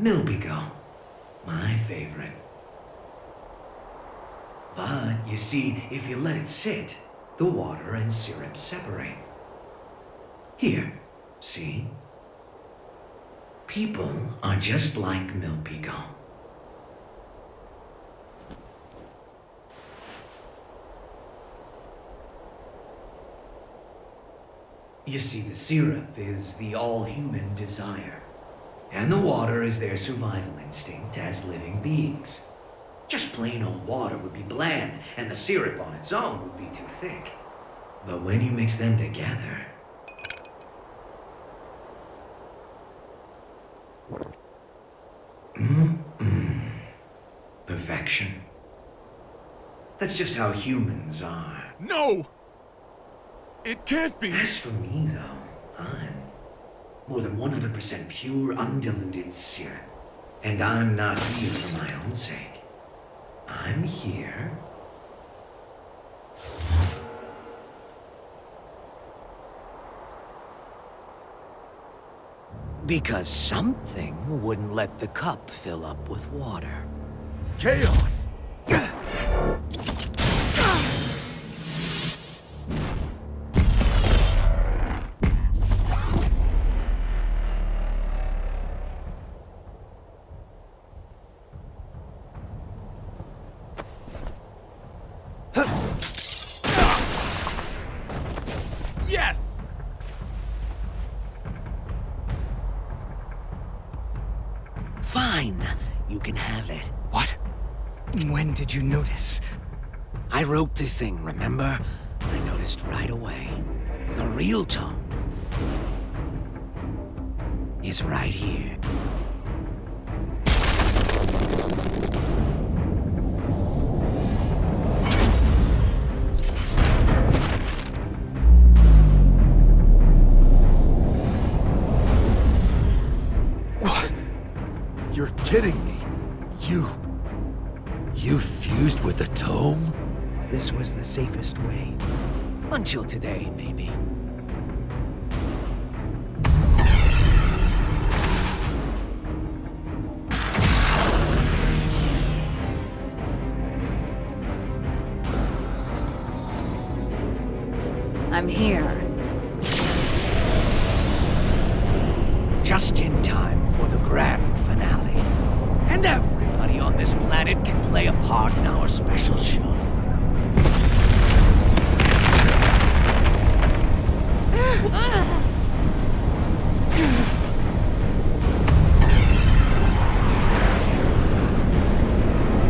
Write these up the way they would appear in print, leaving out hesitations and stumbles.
Milbigo, my favorite. But, you see, if you let it sit, the water and syrup separate. Here, see? People are just like Milbigo. You see, the syrup is the all-human desire, and the water is their survival instinct as living beings. Just plain old water would be bland, and the syrup on its own would be too thick. But when you mix them together... Perfection. That's just how humans are. No! It can't be! As for me, though, I'm more than 100% pure, undiluted syrup. And I'm not here for my own sake. I'm here... because something wouldn't let the cup fill up with water. Chaos! Yes! Fine, you can have it. What? When did you notice? I wrote the thing, remember? I noticed right away. The real tone is right here. What? You're kidding me. You fused with the tome? This was the safest way. Until today, maybe. I'm here. Just in time for the grand finale. And everybody on this planet can play a part in our special show.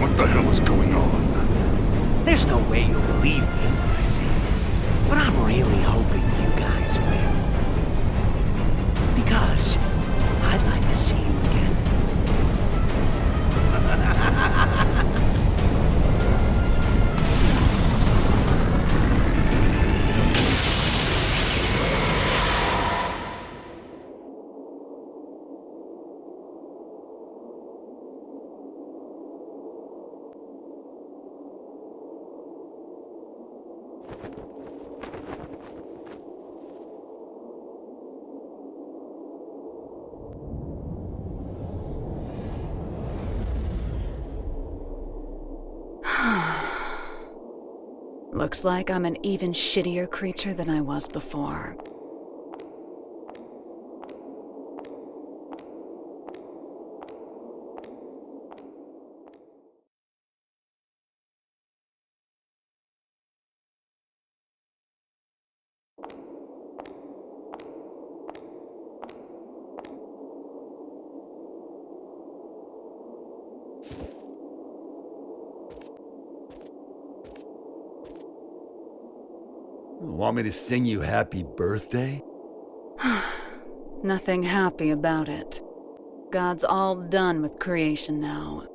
What the hell is going on? There's no way you'll believe me when I say this, but I'm really hoping you guys win. Because I'd like to see you again. Looks like I'm an even shittier creature than I was before. Want me to sing you happy birthday? Nothing happy about it. God's all done with creation now.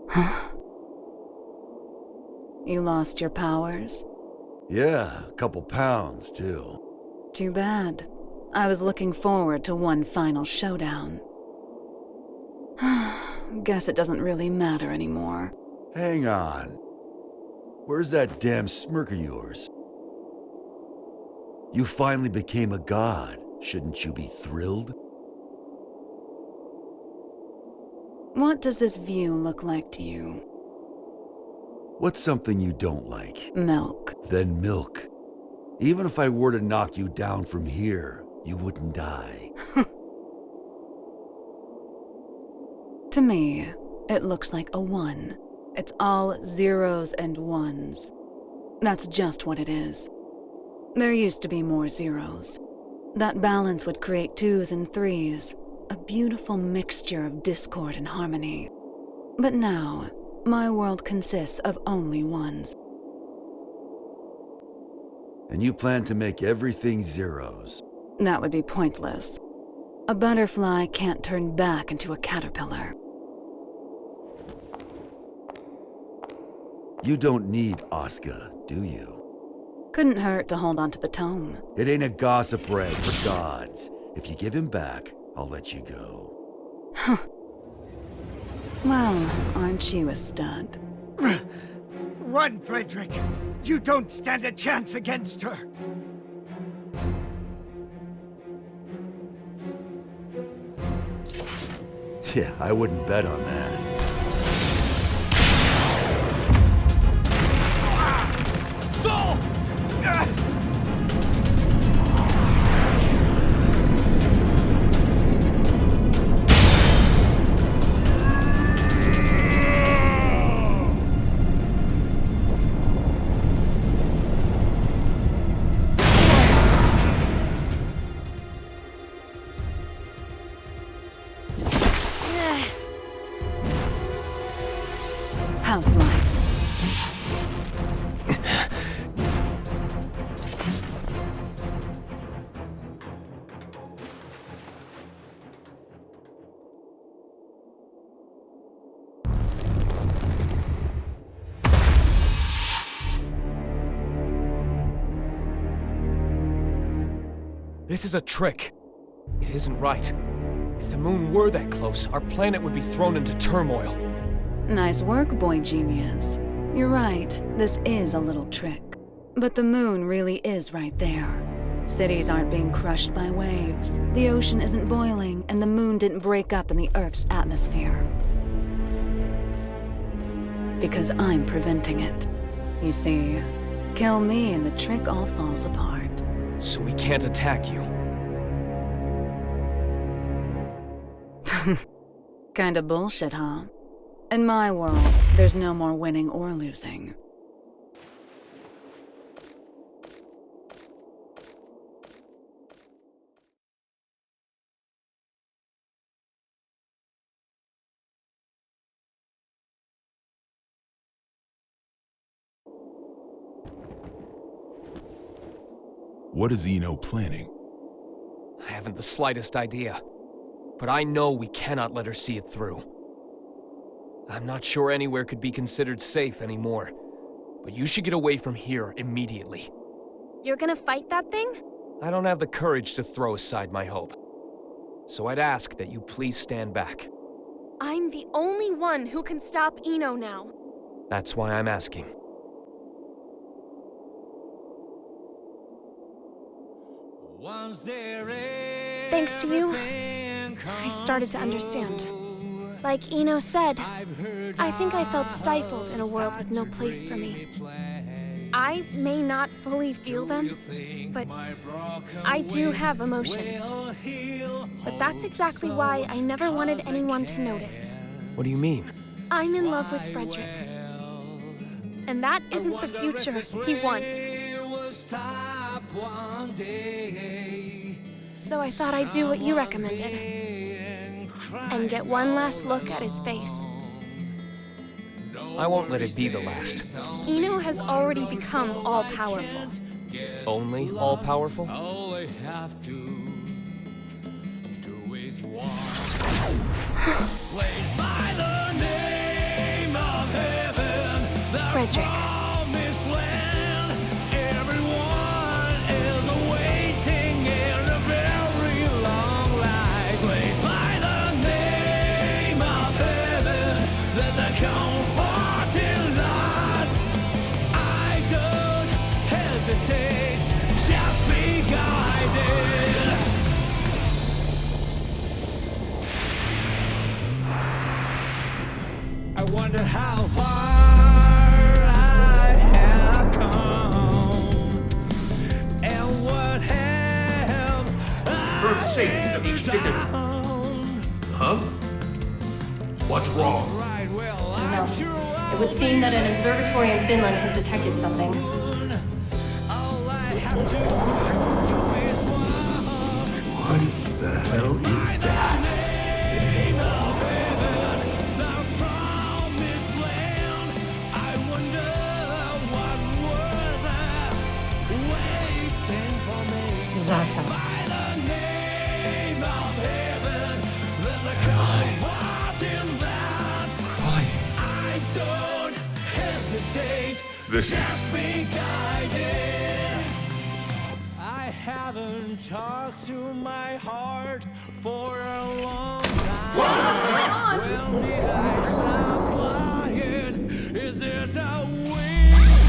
Huh? You lost your powers? Yeah, a couple pounds, too. Too bad. I was looking forward to one final showdown. Guess it doesn't really matter anymore. Hang on. Where's that damn smirk of yours? You finally became a god. Shouldn't you be thrilled? What does this view look like to you? What's something you don't like? Milk. Then milk. Even if I were to knock you down from here, you wouldn't die. To me, it looks like a 1. It's all zeros and ones. That's just what it is. There used to be more zeros. That balance would create 2s and 3s, a beautiful mixture of discord and harmony. But now, my world consists of only 1s. And you plan to make everything zeros. That would be pointless. A butterfly can't turn back into a caterpillar. You don't need Asuka, do you? Couldn't hurt to hold on to the tome. It ain't a gossip rag for gods. If you give him back, I'll let you go. Well, aren't you a stud? Run, Frederick! You don't stand a chance against her! Yeah, I wouldn't bet on that. Soul! House lights. This is a trick. It isn't right. If the moon were that close, our planet would be thrown into turmoil. Nice work, boy genius. You're right, this is a little trick. But the moon really is right there. Cities aren't being crushed by waves, the ocean isn't boiling, and the moon didn't break up in the Earth's atmosphere. Because I'm preventing it. You see, kill me and the trick all falls apart. So we can't attack you. Kinda bullshit, huh? In my world, there's no more winning or losing. What is Ino planning? I haven't the slightest idea. But I know we cannot let her see it through. I'm not sure anywhere could be considered safe anymore. But you should get away from here immediately. You're gonna fight that thing? I don't have the courage to throw aside my hope. So I'd ask that you please stand back. I'm the only one who can stop Ino now. That's why I'm asking. Thanks to you, I started to understand. Like Ino said, I think I felt stifled in a world with no place for me. I may not fully feel them, but I do have emotions. But that's exactly why I never wanted anyone to notice. What do you mean? I'm in love with Frederick. And that isn't the future he wants. So I thought I'd do what you recommended. And get one last look at his face. I won't let it be the last. Ino has already become all-powerful. Only all-powerful? Frederick. Wonder how far I have come, and what have For the sake of each ticket. Huh? What's wrong? No. It would seem that an observatory in Finland has detected something. What the hell is that? Zato. This is... I haven't talked to my heart for a long time. When did I stop flying? Is it a wings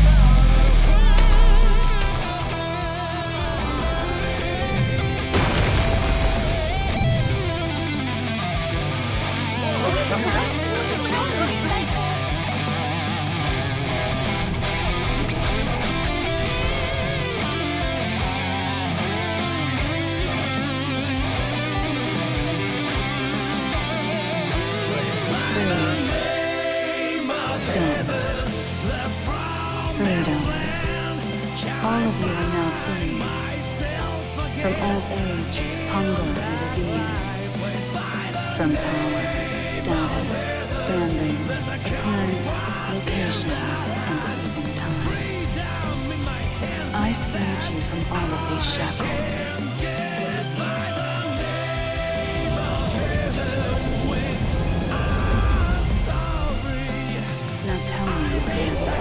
Freedom. All of you are now free. From old age, hunger, and disease. From power, status, standing, appearance, location, and even time. I freed you from all of these shackles. Now tell me your answer.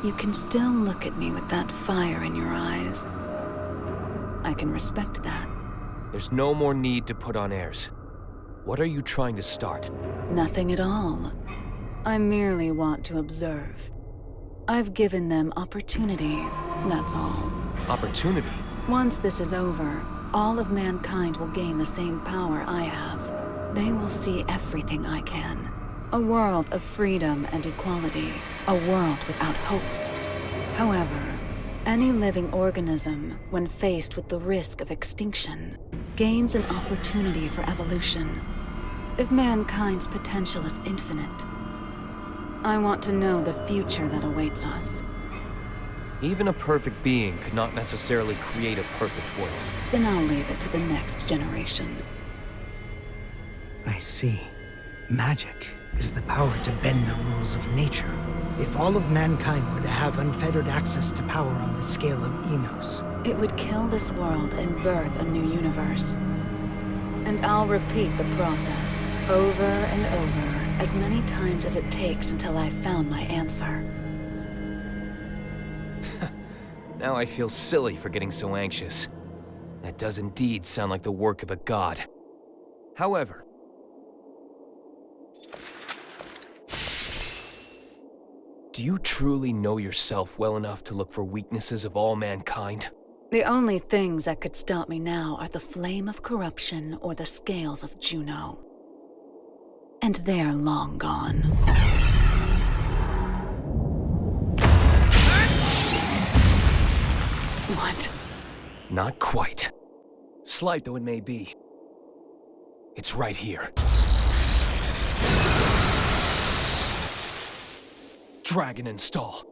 You can still look at me with that fire in your eyes. I can respect that. There's no more need to put on airs. What are you trying to start? Nothing at all. I merely want to observe. I've given them opportunity, that's all. Opportunity? Once this is over, all of mankind will gain the same power I have. They will see everything I can. A world of freedom and equality. A world without hope. However, any living organism, when faced with the risk of extinction, gains an opportunity for evolution. If mankind's potential is infinite, I want to know the future that awaits us. Even a perfect being could not necessarily create a perfect world. Then I'll leave it to the next generation. I see. Magic is the power to bend the rules of nature. If all of mankind were to have unfettered access to power on the scale of Enos, it would kill this world and birth a new universe. And I'll repeat the process over and over as many times as it takes until I've found my answer. Now I feel silly for getting so anxious. That does indeed sound like the work of a god. However, do you truly know yourself well enough to look for weaknesses of all mankind? The only things that could stop me now are the flame of corruption or the scales of Juno. And they're long gone. What? Not quite. Slight though it may be. It's right here. Dragon install.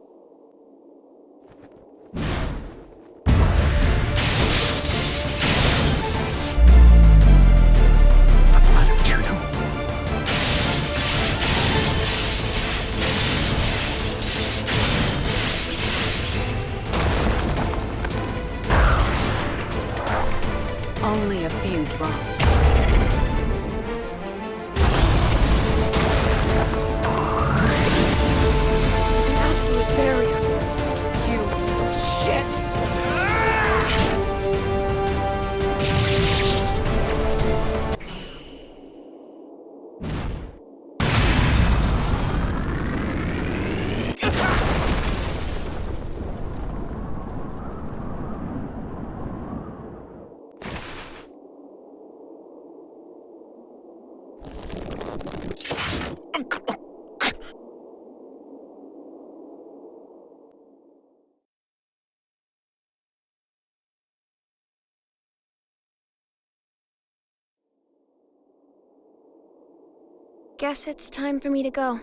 the blood of Juno. Only a few drops. An absolute barrier. You shit! Guess it's time for me to go.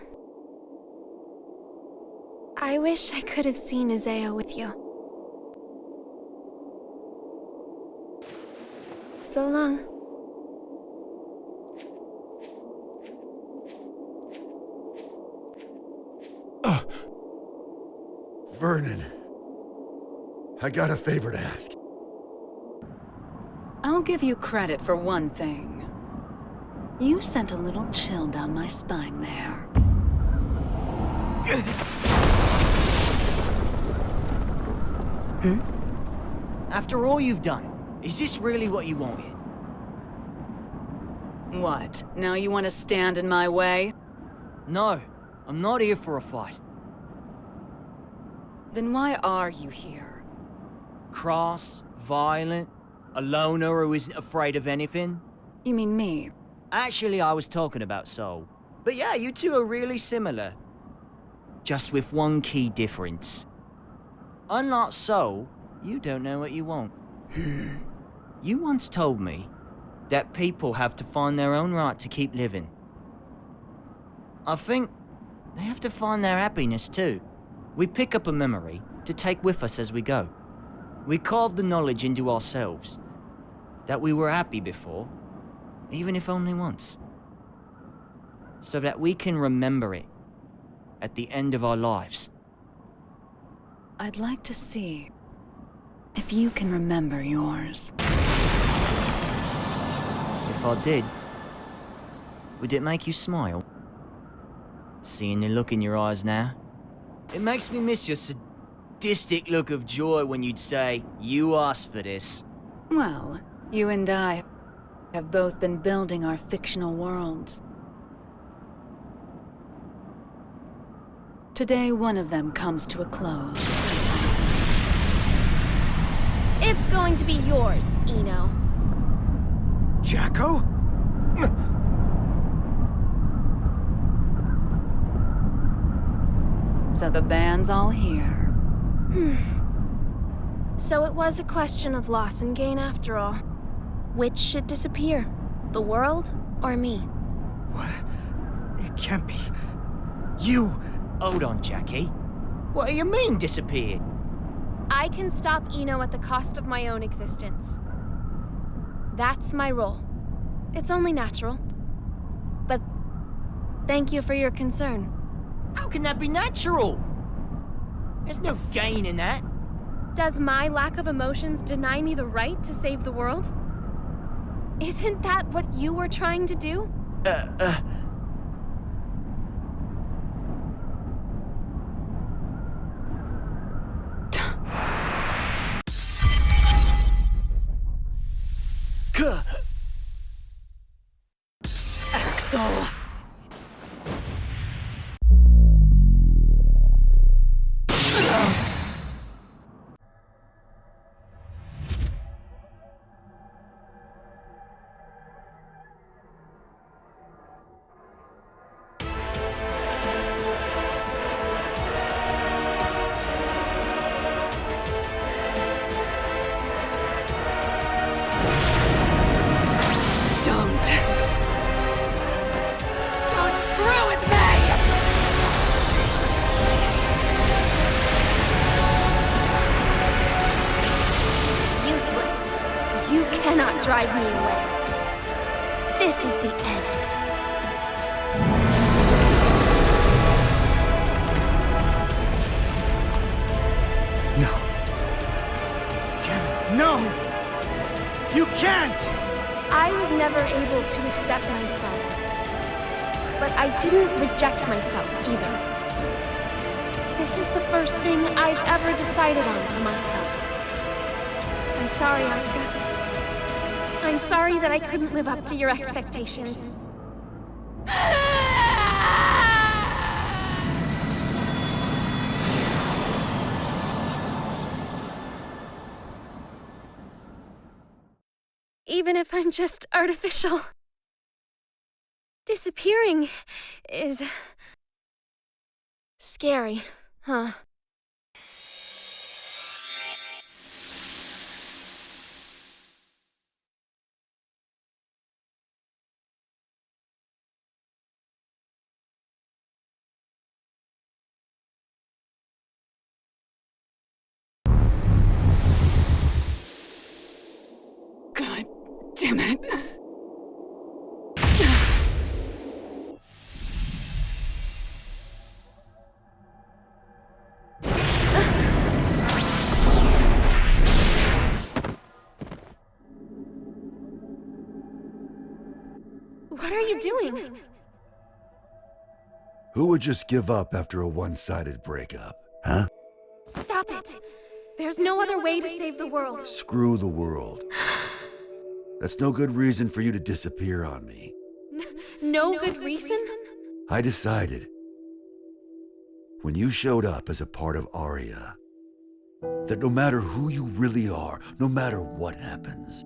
I wish I could have seen Isaiah with you. So long. Vernon, I got a favor to ask. I'll give you credit for one thing. You sent a little chill down my spine there. After all you've done, is this really what you wanted? What? Now you want to stand in my way? No, I'm not here for a fight. Then why are you here? Cross, violent, a loner who isn't afraid of anything. You mean me? Actually, I was talking about Soul. But yeah, you two are really similar. Just with one key difference. Unlike Soul, you don't know what you want. You once told me that people have to find their own right to keep living. I think they have to find their happiness too. We pick up a memory to take with us as we go. We carve the knowledge into ourselves that we were happy before, even if only once. So that we can remember it at the end of our lives. I'd like to see if you can remember yours. If I did, would it make you smile? Seeing the look in your eyes now? It makes me miss your sadistic look of joy when you'd say, "You asked for this." Well, you and I have both been building our fictional worlds. Today, one of them comes to a close. It's going to be yours, Eno. Jacko? So the band's all here. So it was a question of loss and gain after all. Which should disappear? The world or me? What? It can't be. You! Hold on, Jackie. What do you mean, disappeared? I can stop Eno at the cost of my own existence. That's my role. It's only natural. But thank you for your concern. How can that be natural? There's no gain in that. Does my lack of emotions deny me the right to save the world? Isn't that what you were trying to do? Axel! Drive me away. This is the end. No. Damn it, no! You can't! I was never able to accept myself. But I didn't reject myself either. This is the first thing I've ever decided on for myself. I'm sorry, Asuka. I'm sorry that I couldn't live up to your expectations. Even if I'm just artificial. Disappearing is scary, huh? God damn it. What are you doing? Who would just give up after a one-sided breakup, huh? Stop it! There's no other way to save the world. Screw the world. That's no good reason for you to disappear on me. No good reason? I decided, when you showed up as a part of Aria, that no matter who you really are, no matter what happens,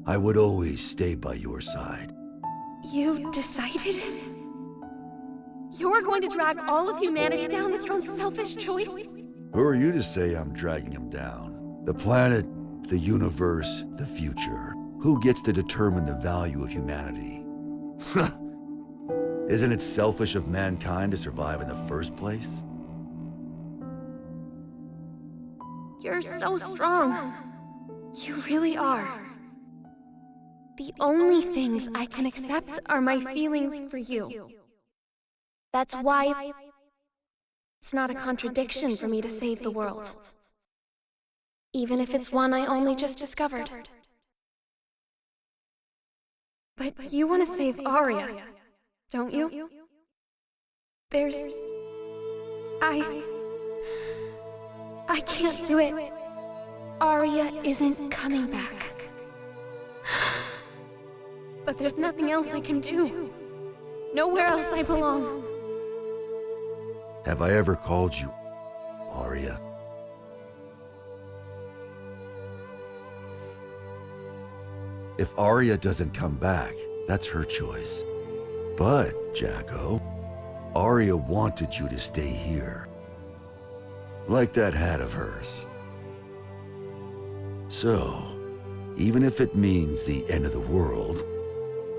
I would always stay by your side. You decided? You're going to drag all of humanity down with your own selfish choice? Who are you to say I'm dragging him down? The planet, the universe, the future. Who gets to determine the value of humanity? Isn't it selfish of mankind to survive in the first place? You're so strong. You really are. The only things I can accept are my feelings for you. That's why it's not a contradiction for me to save the world. Even if it's one I only just discovered. But you want to save Aria, don't you? I can't do it. Aria isn't coming back. But there's nothing else I can do. Nowhere else I belong. Have I ever called you Aria? If Aria doesn't come back, that's her choice. But, Jacko, Aria wanted you to stay here. Like that hat of hers. So, even if it means the end of the world,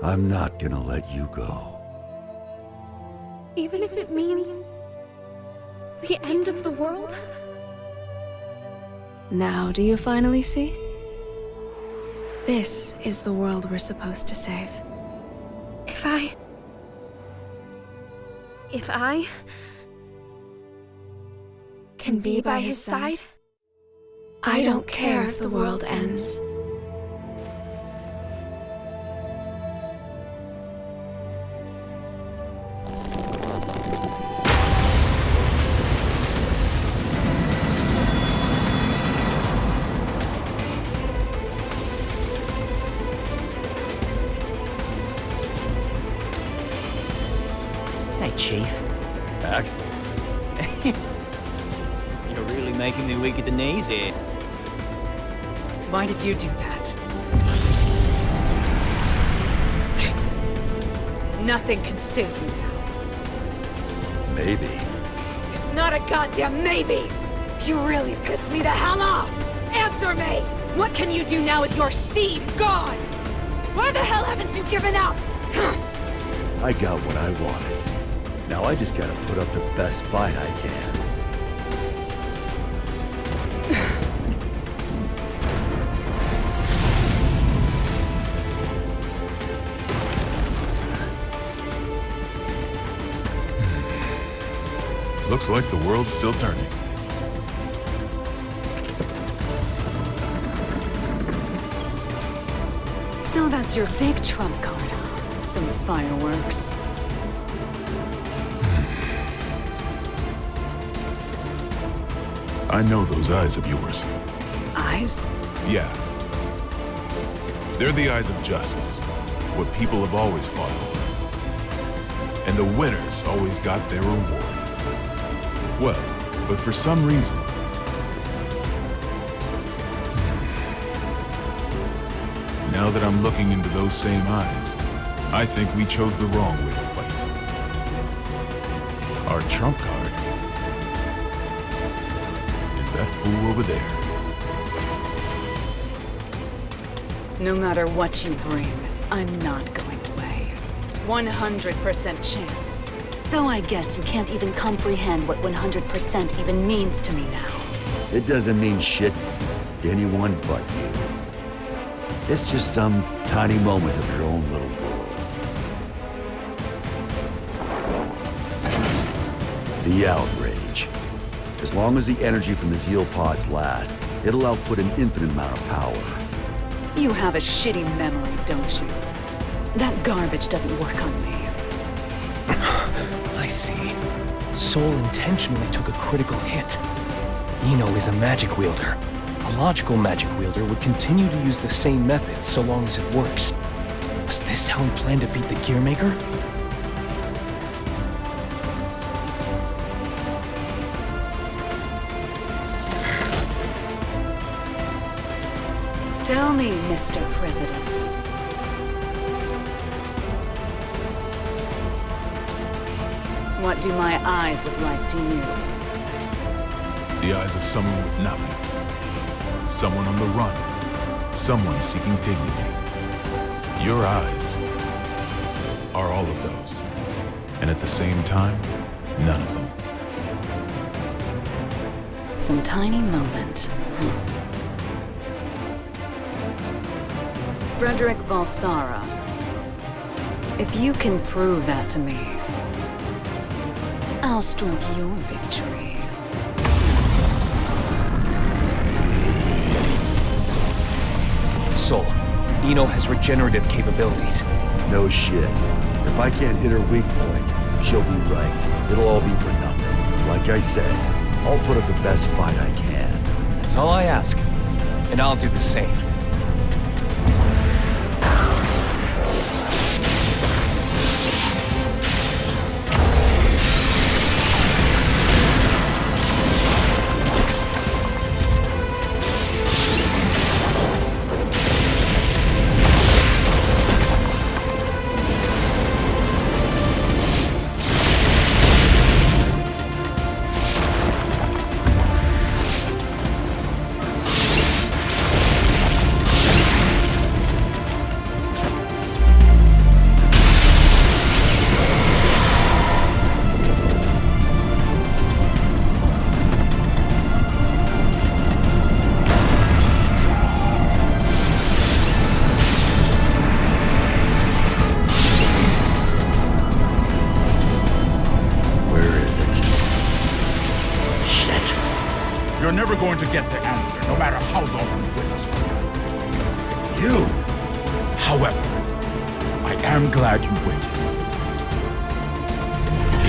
I'm not gonna let you go. Even if it means the end of the world? Now do you finally see? This is the world we're supposed to save. If I can be by his side, I don't care if the world ends. Hey, Chief. Excellent. You're really making me weak at the knees here. Why did you do that? Nothing can save you now. Maybe. It's not a goddamn maybe! You really pissed me the hell off! Answer me! What can you do now with your seed gone? Why the hell haven't you given up? I got what I wanted. Now I just gotta put up the best fight I can. Looks like the world's still turning. So that's your big trump card, huh? Some fireworks. I know those eyes of yours. Eyes? Yeah. They're the eyes of justice, what people have always fought over. And the winners always got their reward. Well, but for some reason, now that I'm looking into those same eyes, I think we chose the wrong way to fight. Our trump card is that fool over there. No matter what you bring, I'm not going away. 100% chance. Though I guess you can't even comprehend what 100% even means to me now. It doesn't mean shit to anyone but you. It's just some tiny moment of your own little world. The outrage. As long as the energy from the Zeal pods lasts, it'll output an infinite amount of power. You have a shitty memory, don't you? That garbage doesn't work on me. I see. Soul intentionally took a critical hit. Eno is a magic wielder. A logical magic wielder would continue to use the same method so long as it works. Was this how he planned to beat the Gearmaker? Tell me, Mr. President. What do my eyes look like to you? The eyes of someone with nothing. Someone on the run. Someone seeking dignity. Your eyes are all of those. And at the same time, none of them. Some tiny moment. Frederick Balsara. If you can prove that to me, I'll stroke your victory. Soul, Eno has regenerative capabilities. No shit. If I can't hit her weak point, she'll be right. It'll all be for nothing. Like I said, I'll put up the best fight I can. That's all I ask. And I'll do the same. You're never going to get the answer, no matter how long you wait. You! However, I am glad you waited.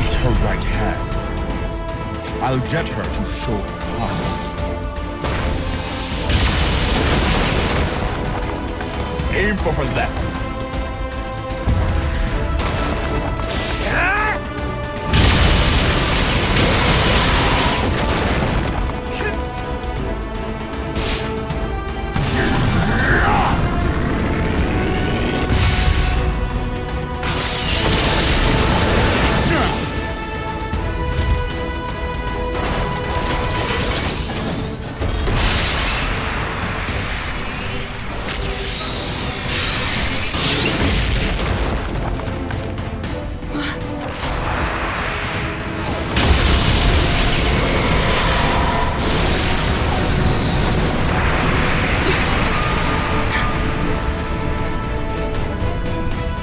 It's her right hand. I'll get her to show her heart. Aim for her left.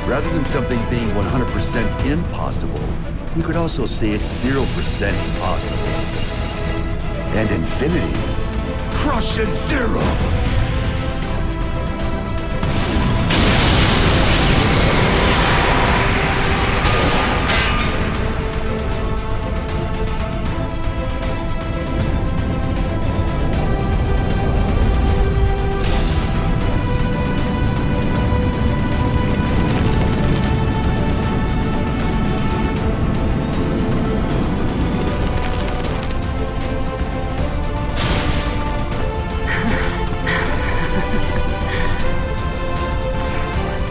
Rather than something being 100% impossible, you could also say it's 0% possible. And infinity crushes zero!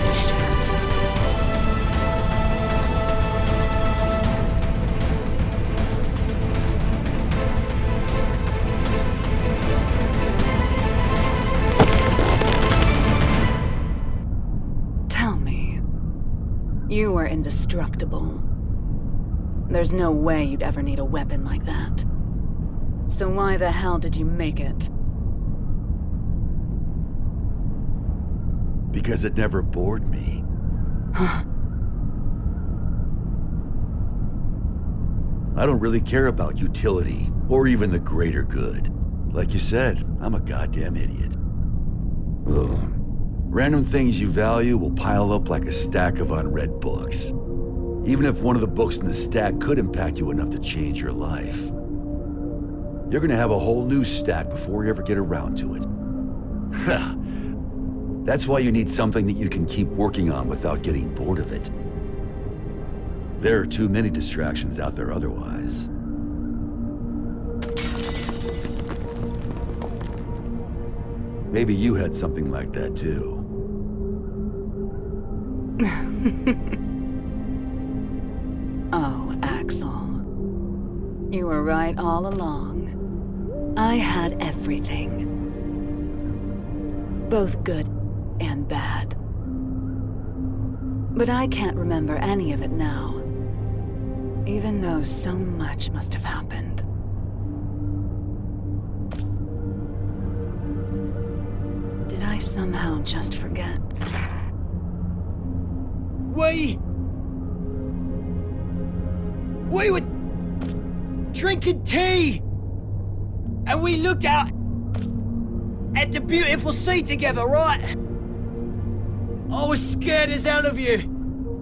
Shit. Tell me, you are indestructible. There's no way you'd ever need a weapon like that. So why the hell did you make it? Because it never bored me. Huh. I don't really care about utility, or even the greater good. Like you said, I'm a goddamn idiot. Ugh. Random things you value will pile up like a stack of unread books. Even if one of the books in the stack could impact you enough to change your life. You're gonna have a whole new stack before you ever get around to it. That's why you need something that you can keep working on without getting bored of it. There are too many distractions out there otherwise. Maybe you had something like that too. Oh, Axel. You were right all along. I had everything. Both good and bad. But I can't remember any of it now. Even though so much must have happened. Did I somehow just forget? We were drinking tea, and we looked out at the beautiful sea together, right? I was scared as hell of you,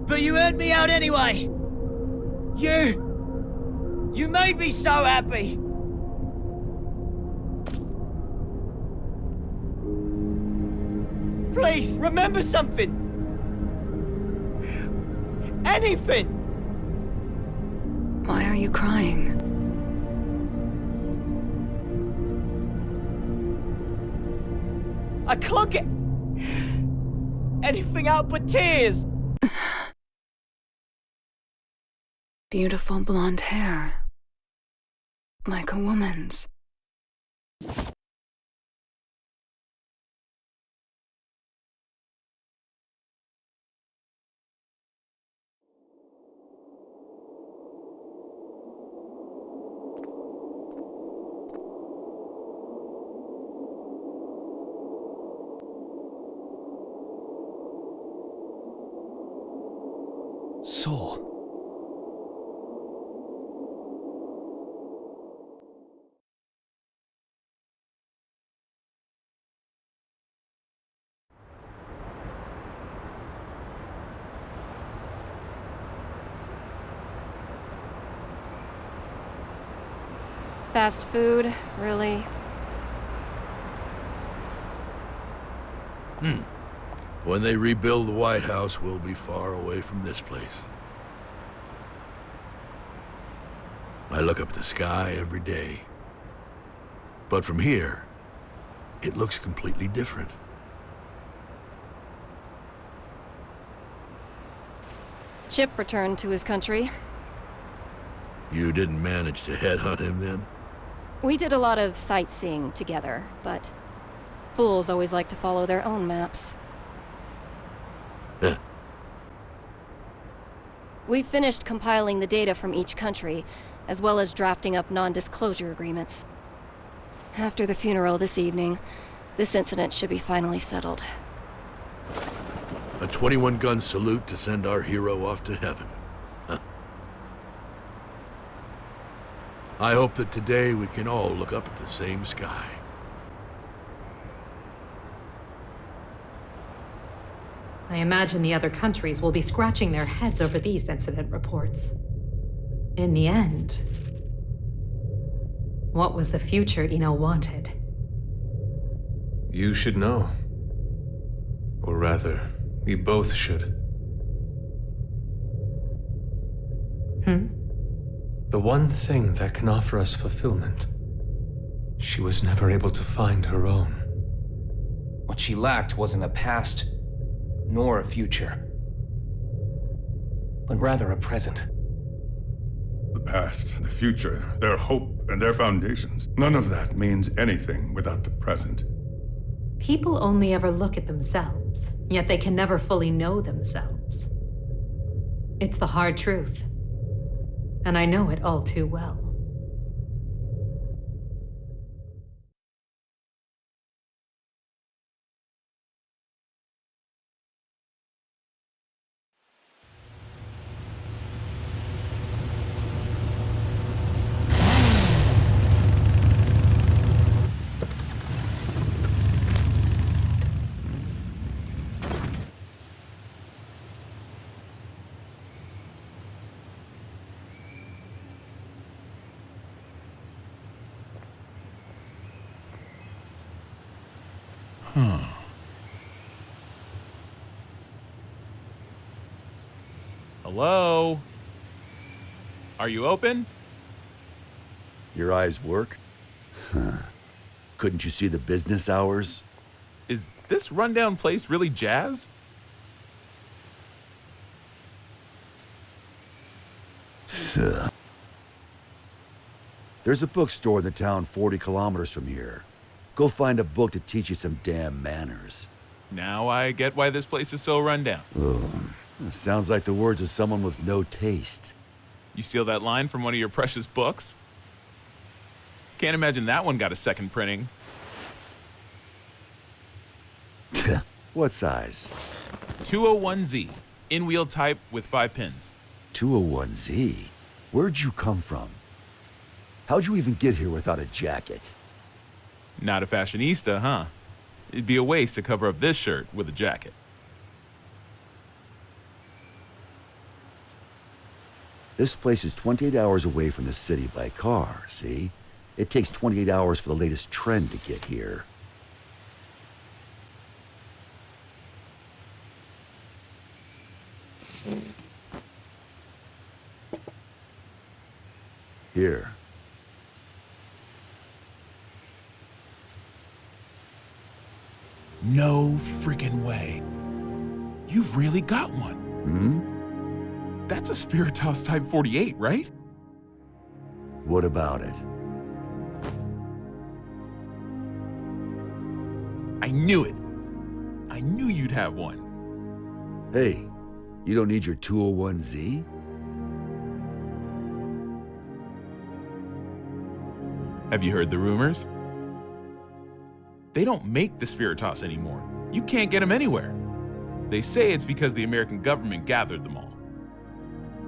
but you heard me out anyway. You made me so happy. Please, remember something. Anything. Why are you crying? I can't get anything out but tears. Beautiful blonde hair. Like a woman's. Soul. Fast food, really? When they rebuild the White House, we'll be far away from this place. I look up at the sky every day. But from here, it looks completely different. Chip returned to his country. You didn't manage to headhunt him then? We did a lot of sightseeing together, but fools always like to follow their own maps. Huh. We finished compiling the data from each country, as well as drafting up non-disclosure agreements. After the funeral this evening, this incident should be finally settled. A 21-gun salute to send our hero off to heaven. Huh. I hope that today we can all look up at the same sky. I imagine the other countries will be scratching their heads over these incident reports. In the end, what was the future Eno wanted? You should know. Or rather, we both should. The one thing that can offer us fulfillment, she was never able to find her own. What she lacked wasn't a past, nor a future, but rather a present. The past, the future, their hope, and their foundations. None of that means anything without the present. People only ever look at themselves, yet they can never fully know themselves. It's the hard truth, and I know it all too well. Hello? Are you open? Your eyes work? Huh. Couldn't you see the business hours? Is this rundown place really jazz? There's a bookstore in the town 40 kilometers from here. Go find a book to teach you some damn manners. Now I get why this place is so rundown. Sounds like the words of someone with no taste. You steal that line from one of your precious books? Can't imagine that one got a second printing. What size? 201Z. In-wheel type with 5 pins. 201Z? Where'd you come from? How'd you even get here without a jacket? Not a fashionista, huh? It'd be a waste to cover up this shirt with a jacket. This place is 28 hours away from the city by car, see? It takes 28 hours for the latest trend to get here. Here. No freaking way. You've really got one. That's a Spiritos Type 48, right? What about it? I knew it. I knew you'd have one. Hey, you don't need your 201Z? Have you heard the rumors? They don't make the Spiritos anymore. You can't get them anywhere. They say it's because the American government gathered them all.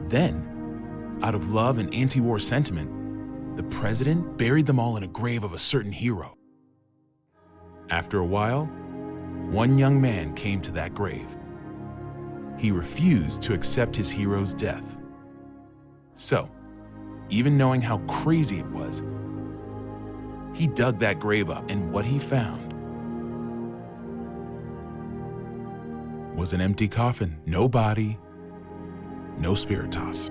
Then, out of love and anti-war sentiment, the president buried them all in a grave of a certain hero. After a while, one young man came to that grave. He refused to accept his hero's death. So, even knowing how crazy it was, he dug that grave up, and what he found was an empty coffin. No body, no Spiritos.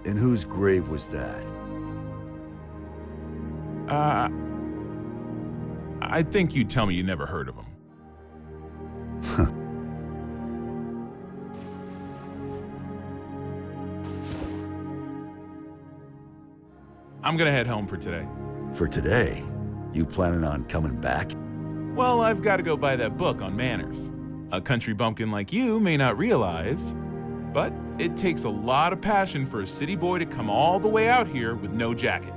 And whose grave was that? I think you'd tell me you never heard of him. I'm gonna head home for today. For today? You planning on coming back? Well, I've got to go buy that book on manners. A country bumpkin like you may not realize, but it takes a lot of passion for a city boy to come all the way out here with no jacket.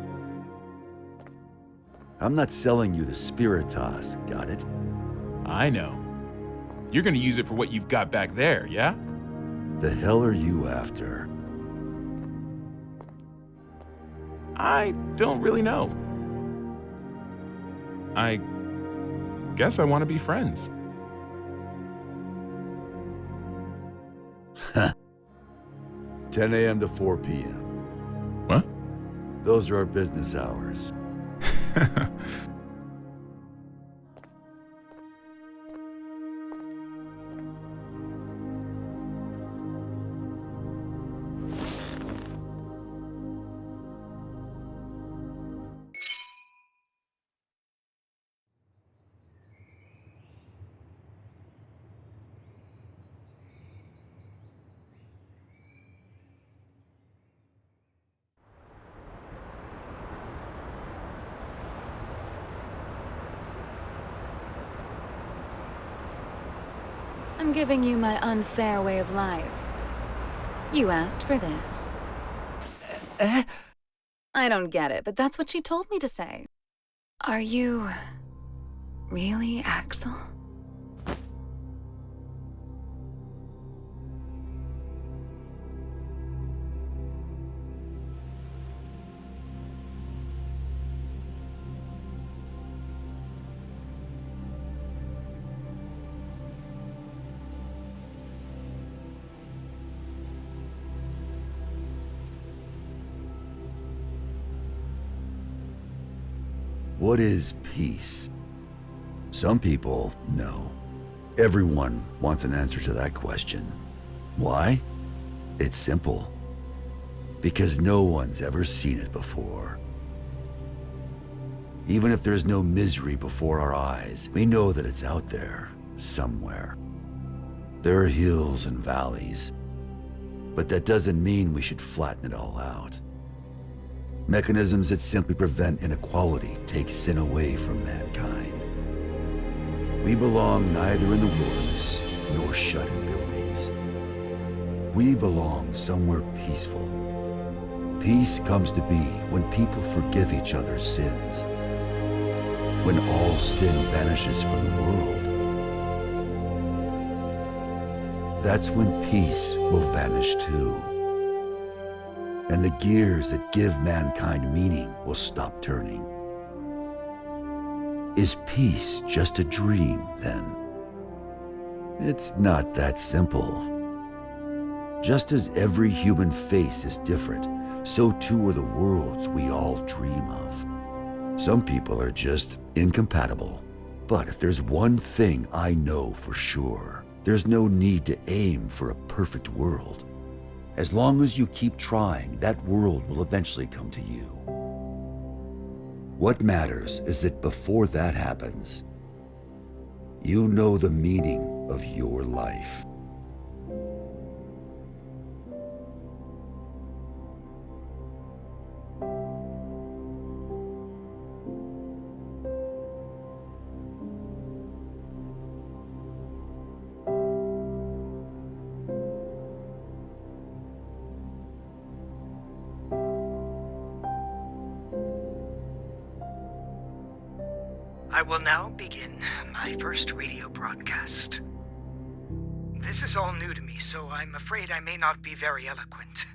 I'm not selling you the Spiritos, got it? I know. You're gonna use it for what you've got back there, yeah? The hell are you after? I don't really know. I guess I want to be friends. 10 a.m. to 4 p.m. What? Those are our business hours. I'm giving you my unfair way of life. You asked for this. I don't get it, but that's what she told me to say. Are you really Axel? What is peace? Some people know. Everyone wants an answer to that question. Why? It's simple. Because no one's ever seen it before. Even if there's no misery before our eyes, we know that it's out there, somewhere. There are hills and valleys, but that doesn't mean we should flatten it all out. Mechanisms that simply prevent inequality take sin away from mankind. We belong neither in the wilderness nor shut in buildings. We belong somewhere peaceful. Peace comes to be when people forgive each other's sins. When all sin vanishes from the world. That's when peace will vanish too. And the gears that give mankind meaning will stop turning. Is peace just a dream, then? It's not that simple. Just as every human face is different, so too are the worlds we all dream of. Some people are just incompatible. But if there's one thing I know for sure, there's no need to aim for a perfect world. As long as you keep trying, that world will eventually come to you. What matters is that before that happens, you know the meaning of your life. I will now begin my first radio broadcast. This is all new to me, so I'm afraid I may not be very eloquent.